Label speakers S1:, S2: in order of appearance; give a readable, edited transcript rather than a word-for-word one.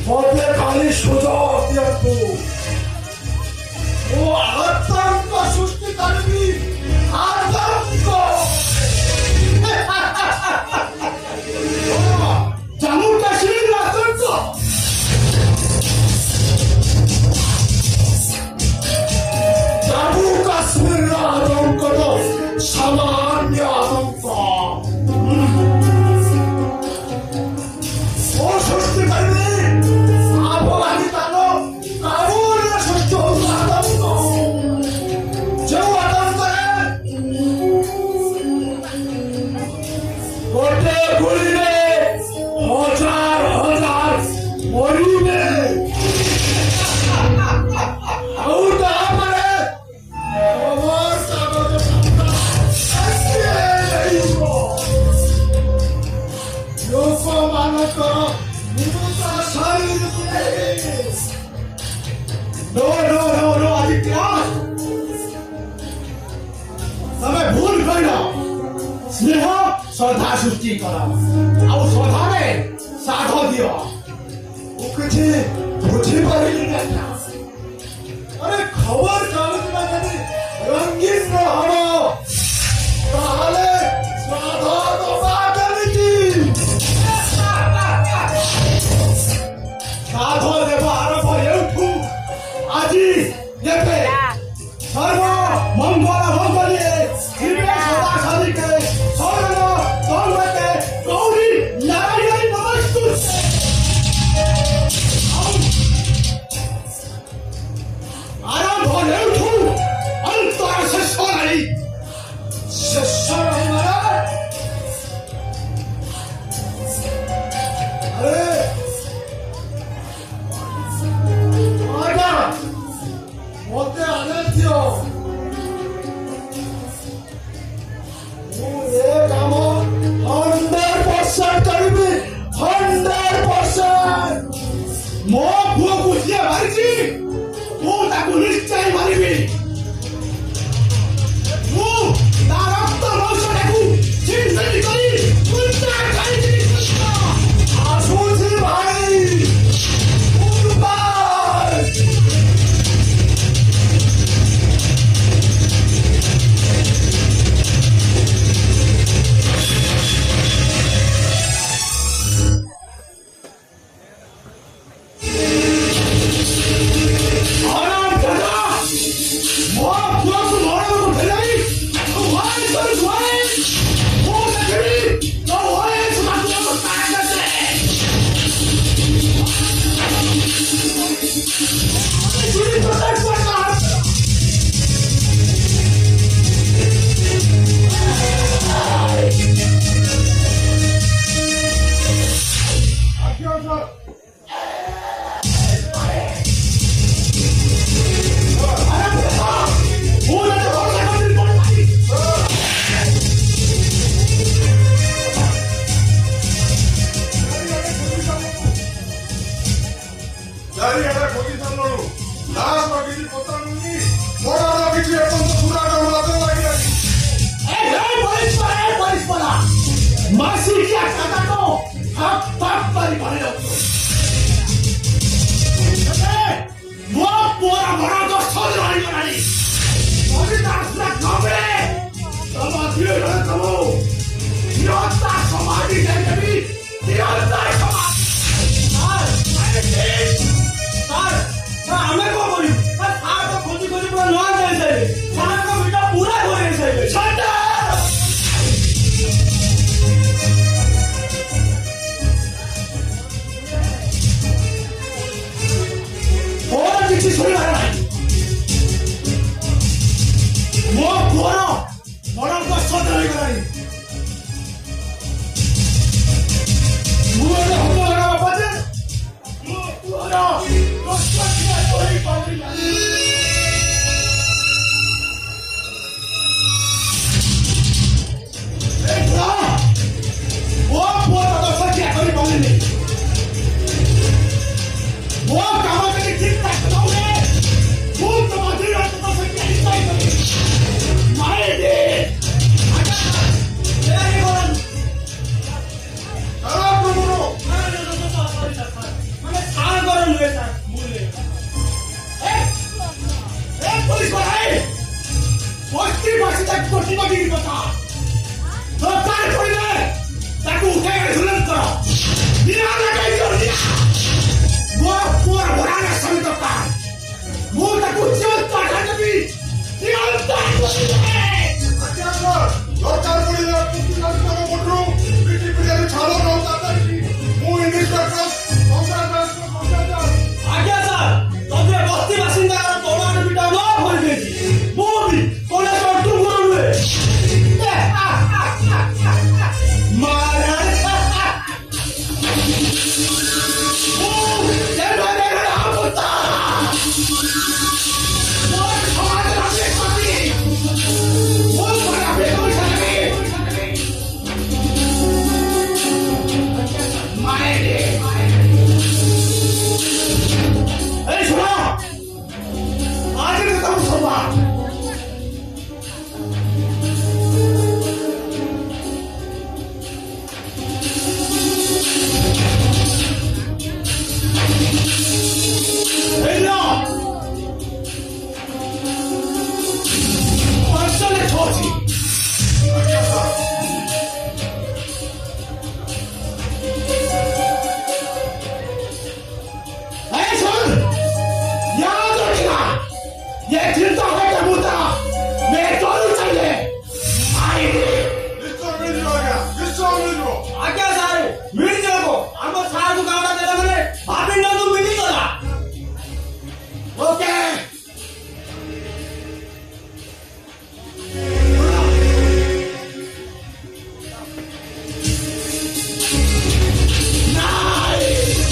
S1: মতে খালি সুযোগ দিয়ন্তু ও আতঙ্ক সৃষ্টি করবি আতঙ্ক জামু কাশ্মীর আতঙ্ক জামু কাশ্মীর আতঙ্ক সামান্য আতঙ্ক ও সৃষ্টি করবি स्नेह श्रद्धा सृष्टि कर श्रद्धा साध दियो किसी बुझी पारे अरे खबर कागज में यदि रंगीन न हो ताहले श्राद्ध दबा देबी श्राद्ध देव आरंभ हेउठु আজি एबे सर्व मंगल मंगलिए शिवे सदा सदिके सर्व दौलते गौरी नारायण नमस्तु आरंभ हेउठु अंतर शेष नहीं महाराज अरे आजा मते आने दियो ये काम 100% करबी 100% मो पुओ कुछिया मारिची तू ताकू निश्चय मारिबी तू तारक्त रोषटाकू चिंतन करी उल्टा काढी आसुची भाई उर्बार
S2: हुए सर बोले
S1: पुलिस वाले पोस्टी बस तक कोठी बगी बता तो कार पड़े ताकू उठे झुलन करो बिना लगाई कर दिया वो पूरा भरा ना सभी तो कार वो ताकू जीवन काटा जबी जीवन काटा अच्छा सर लोकार पड़े पुलिस वाले को बोलूं पीटी पीटी छालो ना होता वो इंग्लिश का कौन
S2: आज्ञा सर तोरे बस्ती बासिंदा का तोड़ा ने बिटा लो भर दे वो भी कोले तो तुम गुरु हुए
S1: मारा वो ये बने रहा होता वो समाज रखने पाती वो बड़ा बेकार है मारे अरे सुनो आज के तुम सुबह Hello! What's the authority? Hey, son! याद रखना ये चिंता है कबूता मैं दोनों चाहिए आएंगे
S2: आज्ञा सर मिल जाओ हम सारा दुकान देला मैंने भाभी ना तो मिली गला
S1: ओके नाइस